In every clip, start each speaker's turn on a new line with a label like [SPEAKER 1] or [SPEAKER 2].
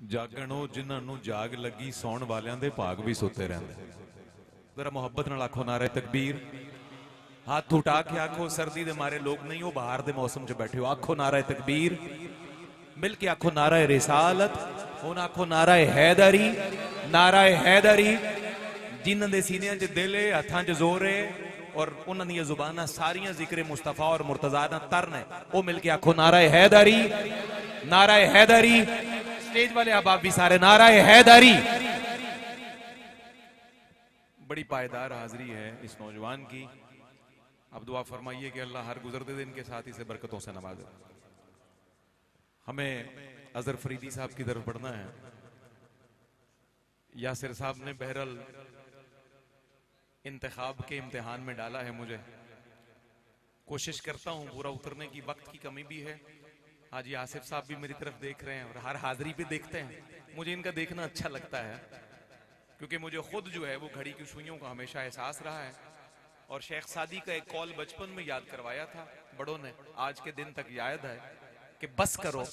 [SPEAKER 1] जागण वो जिन्होंने जाग लगी सौण वालियां दे भाग भी सुते रहंदे। जरा मुहब्बत नाल आखो नारे तकबीर। हाथ उठा के आखो, सर्दी दे मारे लोग नहीं हो, बाहर दे मौसम च बैठे हो, आखो नारे तकबीर। मिल के आखो नारे रिसालत, हुण आखो नारे हैदरी। नारे हैदरी जिन्हां दे सीनियां च दिल है, हत्थां च जोर है और उन्हां दी जुबानां सारियां जिक्र मुस्तफा और मुर्तजा दा तरन है। ओ मिल के आखो नारे हैदरी, नारे हैदरी। स्टेज वाले अब आप भी सारे नारे हैदरी। बड़ी पायदार हाजिरी है इस नौजवान की। अब दुआ फरमाइए कि अल्लाह हर गुजरते दिन के साथ इसे बरकतों से नवाजे। हमें अजहर फरीदी साहब की तरफ बढ़ना है। यासिर साहब ने बहरल इंतखाब के इम्तिहान में डाला है मुझे। कोशिश करता हूं पूरा उतरने की, वक्त की कमी भी है। हाजी आसिफ साहब भी मेरी तरफ देख रहे हैं और हर हाजिरी पे देखते हैं। मुझे इनका देखना अच्छा लगता है क्योंकि मुझे खुद जो है वो घड़ी की सुइयों का हमेशा एहसास रहा है। और शेख सादी का एक कॉल बचपन में याद करवाया था बड़ों ने, आज के दिन तक याद है कि बस करो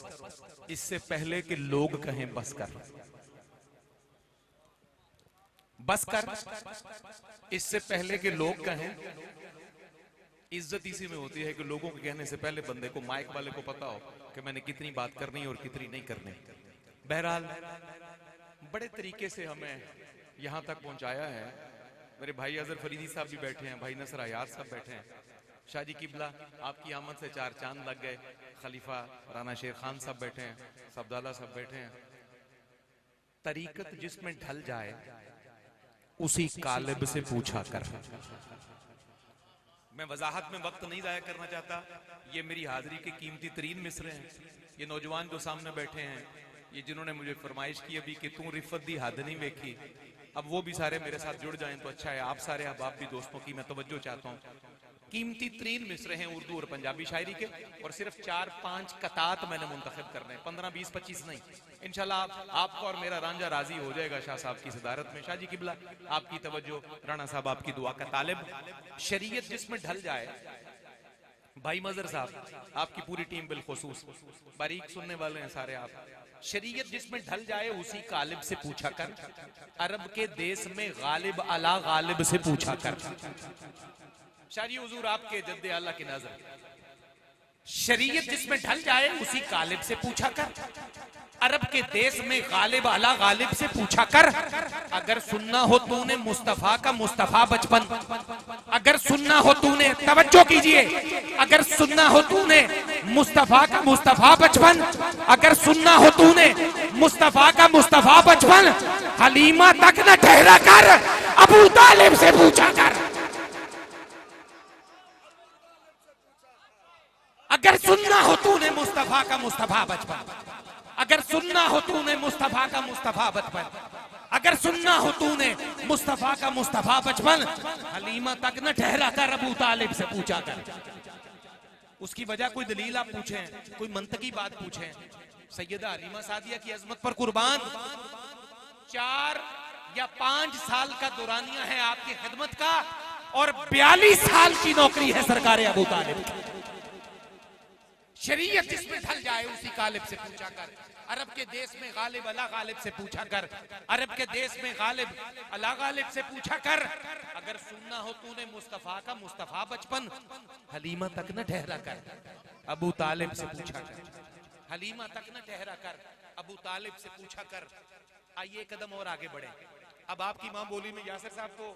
[SPEAKER 1] इससे पहले कि लोग कहें बस कर। बस कर इससे पहले कि लोग कहें। इज्जत इसी में होती है कि लोगों के कहने से पहले बंदे को, माइक वाले को पता हो कि मैंने कितनी बात करनी और कितनी नहीं करनी। बहरहाल बड़े तरीके से हमें यहां तक पहुंचाया है। मेरे भाई अजहर फरीदी साहब भी बैठे हैं, भाई नसर आयार साहब बैठे हैं। शाहजी किबला आपकी आमद से चार चांद लग गए। खलीफा राना शेर खान साहब बैठे हैं, सब्दाला साहब बैठे हैं। तरीकत जिसमें ढल जाए उसी कालिब से पूछा कर। मैं वजाहत में वक्त नहीं जाया करना चाहता। ये मेरी हाजिरी के कीमती तरीन मिसरे हैं। ये नौजवान जो सामने बैठे हैं, ये जिन्होंने मुझे फरमाइश की अभी कि तू रिफत दी हद नहीं वेखी, अब वो भी सारे मेरे साथ जुड़ जाएं तो अच्छा है। आप सारे अहबाब भी दोस्तों की मैं तवज्जो चाहता हूँ। कीमती तरीन मिसरे हैं उर्दू और पंजाबी शायरी के, और सिर्फ 4-5 कतात मैंने मुंतखब करने हैं, 15, 20, 25 नहीं। इंशाल्लाह आपको और मेरा रांझा राजी हो जाएगा शाह साहब की सदारत में। शाहजी किबला आपकी तवज्जो, राणा साहब आपकी दुआ का तालिब। शरीयत जिसमें ढल जाए, भाई मजर साहब आपकी पूरी टीम बिलखुसूस बारीक सुनने वाले हैं सारे आप। शरीयत जिसमें ढल जाए उसी कालिब से पूछा कर। अरब के देश में गालिब अला गालिब से पूछा कर। शायरी हुजूर आपके जद्दे आला की नजर। शरीयत जिसमें ढल जाए उसी कालिब से पूछा कर। अरब के देश में गालिब अला गालिब से पूछा कर। अगर सुनना हो तूने मुस्तफा का मुस्तफा बचपन, अगर सुनना हो तूने, तवज्जो कीजिए, अगर सुनना हो तूने मुस्तफा का मुस्तफा बचपन, अगर सुनना हो तूने मुस्तफा का मुस्तफा बचपन, हलीमा तक न ठहरा कर अबू तालिब से पूछा कर। अगर सुनना हो तूने मुस्तफा का मुस्तफा बचपन, अगर सुनना हो तूने मुस्तफा का मुस्तफा बचपन, अगर सुनना हो तूने मुस्तफा का मुस्तफा बचपन, हलीमा तक न ठहरा कर अबू तालिब से पूछा कर। उसकी वजह कोई दलील आप पूछें, कोई मंतकी बात पूछें। सैयदा हलीमा सादिया की अजमत पर कुर्बान 4 या 5 साल का दौरानिया है आपकी खिदमत का, और 42 साल की नौकरी है सरकार अबू तालिब। शरीयत जिसमें ढल जाए उसी कालिब से पूछा कर। अरब के देश में गालिब अला गालिब से पूछा कर। अरब के देश में गालिब अला गालिब से पूछा कर। अगर सुनना हो तूने मुस्तफा का मुस्तफा बचपन, हलीमा तक न ठहरा कर अबू तालिब से पूछा कर। हलीमा तक न ठहरा कर अबू तालिब से पूछा कर। आइए कदम और आगे बढ़े। अब आपकी मां बोली में यासिर साहब को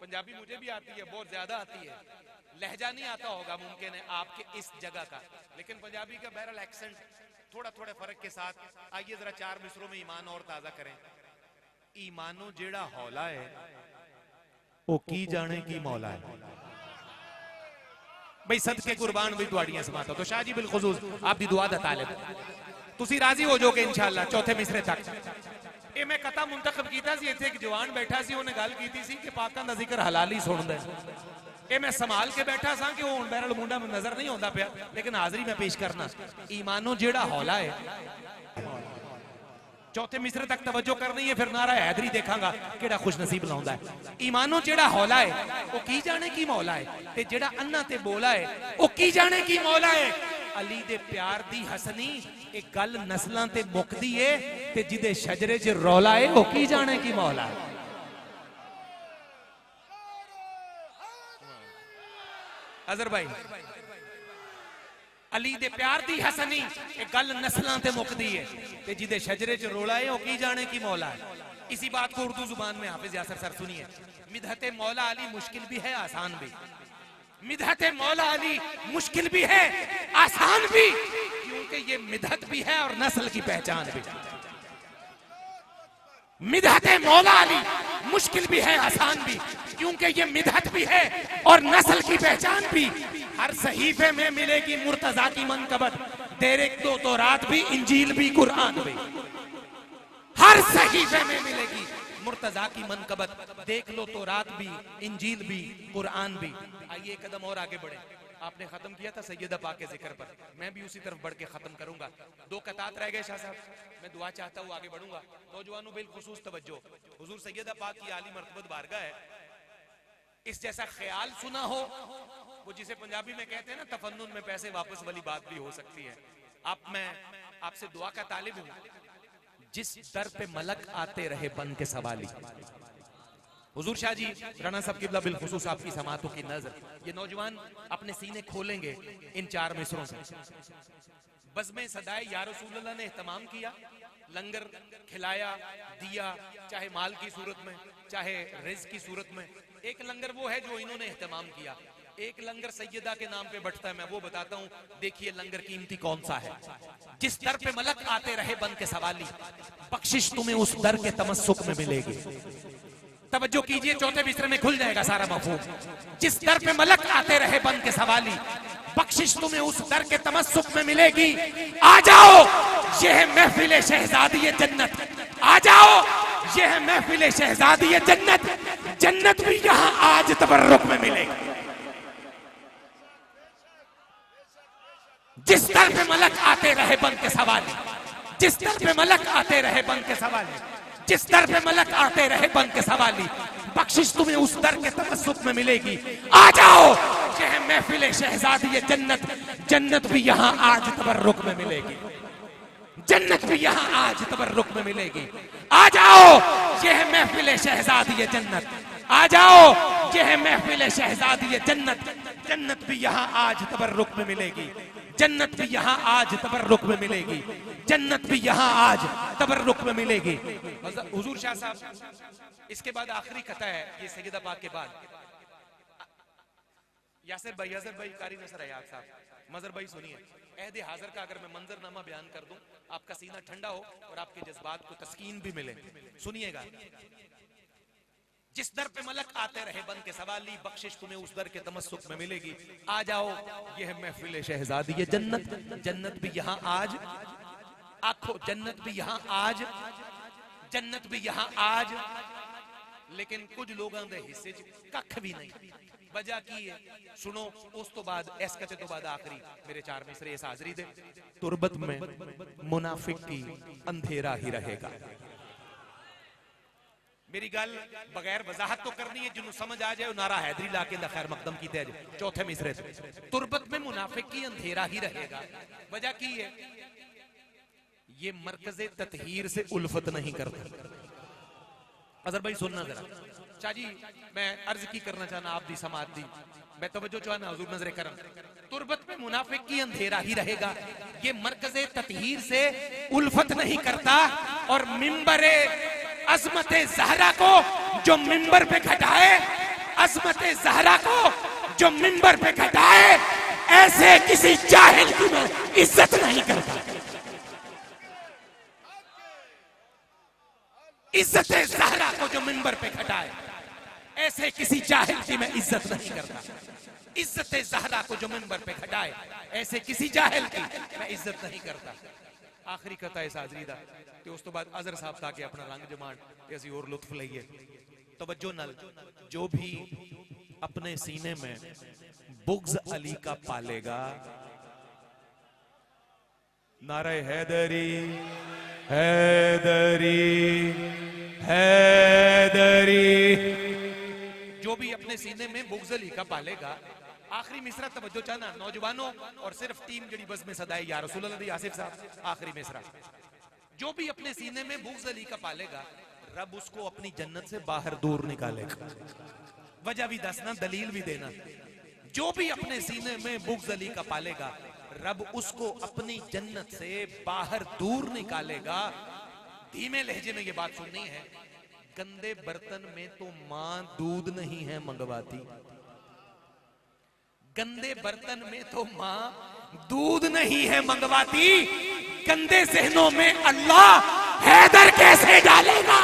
[SPEAKER 1] पंजाबी मुझे भी आती है, बहुत ज्यादा आती है, लहजा नहीं आता होगा मुमकिन है आपके इस जगह का, लेकिन पंजाबी का बहरहाल एक्सेंट थोड़ा थोड़ा फर्क के साथ। आइए जरा 4 मिसरों में ईमान और ताजा करें। ईमानो जेड़ा हौला है वो की जाने की मौला है। भाई सदके कुर्बान भी तुहाड़ियां समाता तो शाह जी बिलखुसूस आप दी दुआ दा तालिब। तुसी राजी हो जाओगे इंशाअल्लाह चौथे मिसरे तक। ये मैं कथा मुंतखब कीता सी, इत्थे एक जवान बैठा सी, उन्हें गल कीती सी कि पाकां दा जिक्र हलाली सुनदा है। ये मैं संभाल के बैठा सा कि वो हुण बहरहाल मुंडा में नजर नहीं आउंदा पिया, लेकिन हाजरी में पेश करना। ईमानो जेड़ा हौला है, चौथे मिसरे तक तवज्जो करनी है, फिर नारा हैदरी देखांगा केड़ा खुश नसीब लाउंदा है। ईमानो जेड़ा हौला है वो की जाने की मौला है, ते जेड़ा अन्ना ते बोला है वो की जाने की मौला है। अली दे प्यार दी हसनी एक गल नस्लां ते मुकदी है, ते जिदे शजरे च रौला है वो की जाने की मौला है। अजर भाई अली दे प्यार दी हसनी एक गल नस्लां ते मुकदी है ते जिदे शजरे च रोला है वो की जाने की मौला है। इसी बात को उर्दू जुबान में हाफिज यासर सर सुनिए। मिदहते मौला अली मुश्किल भी है आसान भी। मिदहते मौला अली मुश्किल भी है आसान भी, क्योंकि ये मिदहत भी है और नस्ल की पहचान भी। मिदहते मौला अली मुश्किल भी है आसान भी, क्योंकि ये मिदहत भी है और नस्ल की पहचान भी। हर सहीफे में मिलेगी मुर्तजा की मनकबत, देरेक दो तो रात भी इंजील भी कुरान भी। हर सहीफे में मिलेगी मुर्तजा की मनकबत, देख लो तो रात भी इंजील भी कुरान भी। आइए एक कदम और आगे बढ़े। आपने खत्म किया था सैयदा पाक के जिक्र पर, मैं भी उसी तरफ बढ़ के खत्म करूंगा। दो कतात रह गए शाह साहब, मैं दुआ चाहता हूँ आगे बढ़ूंगा। नौजवानों बिलखुसूस तवज्जो, हुजूर सैयदा पाक की आली मर्तबत बारगाह है, इस जैसा ख्याल सुना हो, वो जिसे पंजाबी में कहते हैं ना तफन्नुन में पैसे वापस वाली बात भी हो सकती है। मैं आपसे दुआ का तालिब हूं, जिस दर पे मलक आते रहे बन के सवाली। हुजूर शाह जी राणा साहब किबला बिलखुसूस आपकी समातों की नजर, ये नौजवान अपने सीने खोलेंगे इन 4 मिसरों से। बज़्मे सदाए या रसूलल्लाह ने एहतमाम किया, लंगर खिलाया दिया, चाहे माल की सूरत में चाहे रिज़्क़ की सूरत में। एक लंगर वो है जो इन्होंने एहतमाम किया, एक लंगर सैयदा के नाम पे बढ़ता है। मैं वो बताता हूँ, देखिए लंगर कीमती कौन सा है। जिस दर पे मलक आते रहे बन के सवाली, बख्शिश तुम्हें उस दर के तमस्सुक में मिलेगी। तवज्जो कीजिए, चौथे बिस्तर में खुल जाएगा सारा मफहूम। जिस दर पे मलक आते रहे बन के सवाली, बख्शिश तुम्हें उस दर के तमस्सुक में मिलेगी। आ जाओ ये है महफिल शहजादी जन्नत, आ जाओ ये है महफिल शहजादी जन्नत, जन्नत भी यहाँ आज तबर्रुक में मिलेगी। जिस दर पे मलक आते रहे बन के सवाली, जिस दर पे मलक आते रहे बन के सवाली, जिस दर पे मलक आते रहे बन के सवाली, बख्शिश तुम्हें उस दर के तमस्सुक में मिलेगी। आ जाओ ये है महफिल शहजादी जन्नत, जन्नत भी यहाँ आज तबर्रुक में मिलेगी, जन्नत भी यहाँ आज तबर्रुक में मिलेगी। आ जाओ ये है महफिल शहजादी जन्नत, आ जाओ ये है महफिल शहजादी जन्नत, जन्नत भी यहाँ आज तबर्रुक में मिलेगी, जन्नत भी यहाँ आज तबर्रुक में मिलेगी, जन्नत भी यहाँ आज तबर्रुक में मिलेगी। हुजूर शाह साहब इसके बाद आखिरी कथा है ये सैयदा पाक के बाद। यासिर भाई, यासिर भाई, कारी नसर है साहब, मजर भाई सुनिए। अहद हाजिर का अगर मैं मंजरनामा बयान कर दूं, आपका सीना ठंडा हो और आपके जज्बात को तस्कीन भी मिले। सुनिएगा, जिस दर पे मलक आते रहे बन के सवाली, बख्शिश तुम्हें उस दर के तमस्सुक में मिलेगी। आ जाओ यह है महफिल शहजादी जन्नत, जन्नत भी यहाँ आज, आखो जन्नत भी यहाँ आज, जन्नत भी यहाँ आज। लेकिन कुछ लोगों के हिस्से कख भी नहीं। वजह की है सुनो, उस तो बाद इस कथे तो बाद आखिरी मेरे 4 मिसरे इस हाजरी दे। तुरबत में मुनाफिक की अंधेरा ही रहेगा। मेरी गल बगैर वजाहत तो करनी है, जिन्होंने समझ आ जाए नारा हैदरी ला के खैर मकदम की तेज। चौथे मिसरे तुरबत में मुनाफिक की अंधेरा ही रहेगा। वजह की है ये मरकज़े ततहीर से उल्फत नहीं करता। अजर भाई सुनना जरा, शाह जी मैं अर्ज की करना चाहना आप दी समात दी, मैं तवज्जो चाहना हुजूर नजरे करम। तुरबत में मुनाफिक की अंधेरा ही रहेगा, ये मरकज़े ततहीर से उल्फत नहीं करता। और मिंबरे अज़मते ज़हरा को जो मिंबर पे घटाए, अज़मते ज़हरा को जो मिंबर पे घटाए, ऐसे किसी जाहिल की मैं इज्जत नहीं करता। इज्जते ज़हरा को जो मिंबर पे घटाए, ऐसे किसी जाहिल की मैं इज्जत नहीं करता। इज्जते ज़हरा को जो मिंबर पे घटाए, ऐसे किसी जाहिल की मैं इज्जत नहीं करता। आखिरी कथा इस हाजरी दा ते उस तो बाद अजहर साहब ताकि अपना रंग जमान ते असी और लुत्फ लईए। तवज्जो नल, जो भी अपने सीने में बुग़्ज़ अली का पालेगा, नारे हैदरी हैदरी हैदरी, जो भी अपने सीने में बुग़्ज़ अली का पालेगा। आखिरी मिसरा तवज्जो चाहना नौजवानों और सिर्फ टीम जड़ी बज़्मे सदाए या रसूलल्लाह दी आसिफ साहब। आखिरी मिसरा जो भी अपने सीने में बुग़्ज़ अली का पालेगा, रब उसको अपनी जन्नत से बाहर दूर निकालेगा। वजह भी दसना, दलील भी देना। जो भी अपने सीने में बुग़्ज़ अली का पालेगा, रब उसको अपनी जन्नत से बाहर दूर निकालेगा। धीमे लहजे में ये बात सुननी है। गंदे बर्तन में तो मां दूध नहीं है मंगवाती, गंदे बर्तन में तो मां दूध नहीं है मंगवाती। गंदे ज़हनों में अल्लाह हैदर कैसे डालेगा?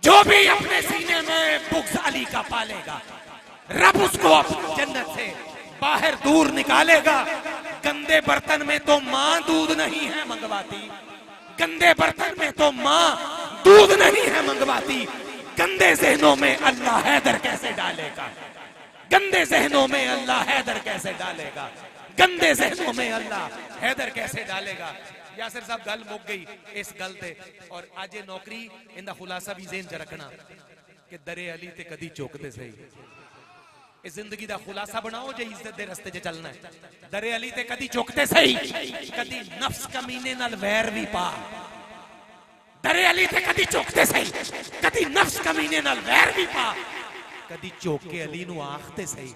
[SPEAKER 1] जो भी अपने सीने में बुग़्ज़ अली का पालेगा, रब उसको अपनी जन्नत से बाहर दूर निकालेगा। गंदे बर्तन में तो मां दूध नहीं है मंगवाती, गंदे बर्तन में तो मां दूध नहीं है मंगवाती। गंदे ज़हनों में अल्लाह हैदर कैसे डालेगा? गंदे ज़हनों में अल्लाह हैदर कैसे डालेगा? गंदे ज़हनों में अल्लाह हैदर कैसे डालेगा? यासिर साहब गल मुक गई इस गल ते। और आज ये नौकरी इंदा खुलासा भी ज़हन च रखना कि दरे अली ते कदी चुकते सही। इस जिंदगी दा खुलासा बनाओ जे इज्जत दे रस्ते च चलना है। दरे अली ते कदी चुकते सही, कदी नफ्स कमीने नाल वैर भी पा। दरे अली ते कदी चुकते सही, कदी नफ्स कमीने नाल वैर भी पा। कदी चौके अली नू आखते सही,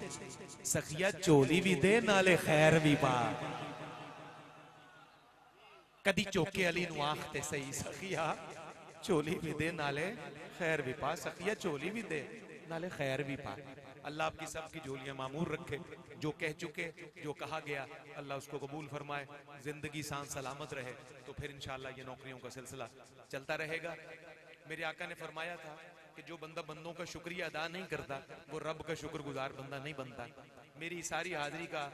[SPEAKER 1] सखिया चोली भी दे नाले खैर भी पा। कदी चौके अली नू आखते सही, सखिया चोली भी दे नाले खैर भी पा। सखिया चोली भी दे नाले खैर भी पा। अल्लाह आपकी सबकी झोलियां मामूर रखे। जो कह चुके, जो कहा गया, अल्लाह उसको कबूल फरमाए। जिंदगी सांस सलामत रहे तो फिर इंशाअल्लाह ये नौकरियों का सिलसिला चलता रहेगा। मेरे आका ने फरमाया था कि जो बंदा बंदों का शुक्रिया अदा नहीं करता वो रब का शुक्रगुजार बंदा नहीं बनता। मेरी सारी हाजिरी का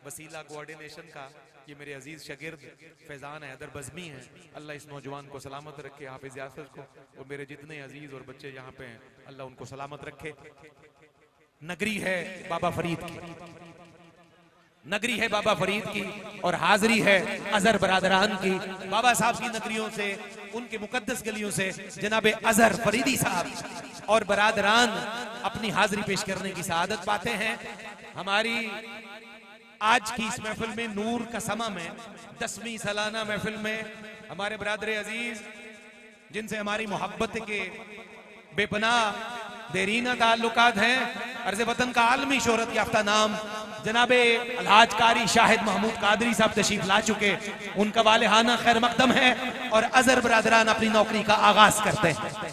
[SPEAKER 1] वसीला कोऑर्डिनेशन का ये मेरे अजीज शागिर्द फैजान हैदर बज़मी हैं। अल्लाह इस नौजवान को सलामत रखे, हाफिज यासिर को, और मेरे जितने अजीज और बच्चे यहाँ पे हैं अल्लाह उनको सलामत रखे। नगरी है बाबा फरीद की, नगरी है बाबा फरीद की, और हाजिरी है अजहर बरादरान की। बाबा साहब की नगरियों से, उनके मुकद्दस गलियों से जनाब अजहर फरीदी साहब और बरादरान अपनी हाजिरी पेश करने की सआदत पाते हैं। हमारी आज की इस महफिल में नूर का समा में 10वीं सालाना महफिल में हमारे बरादर अजीज जिनसे हमारी मोहब्बत के बेपनाह देरीना ताल्लुकात हैं, अर्ज़ वतन का आलमी शोहरत याफ्ता नाम जनाबे अलहाज कारी शाहिद महमूद कादरी साहब तशरीफ ला चुके। उनका वालेहाना खैर मकदम है और अजहर बरादरान अपनी नौकरी का आगाज करते हैं।